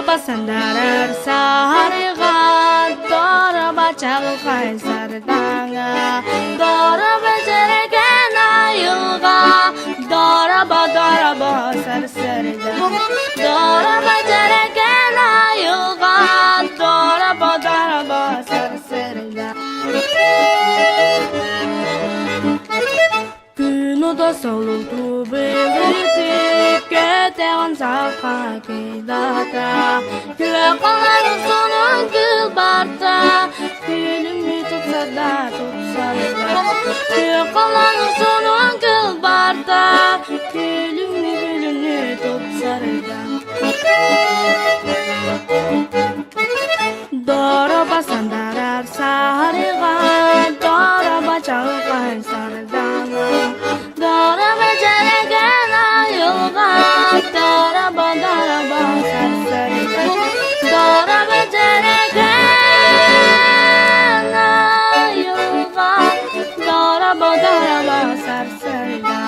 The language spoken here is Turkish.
Daraba sandarar sahariga, daraba chalqay sardanga, daraba jergana yulga, daraba sarsarda, daraba jergana yulga, daraba sarsarda. Günoda soldu belirtip keteğen zafa gidata, Gülekanların sonu gül barda, Gülümü tutsa da Gülekanların sonu gül barda, Gülümü tutsa da. Daraba sandarar sahariga, daraba chalqay sardanga, daraba jergana yulga, daraba sarsarda, daraba jergana yulga, daraba sarsarda.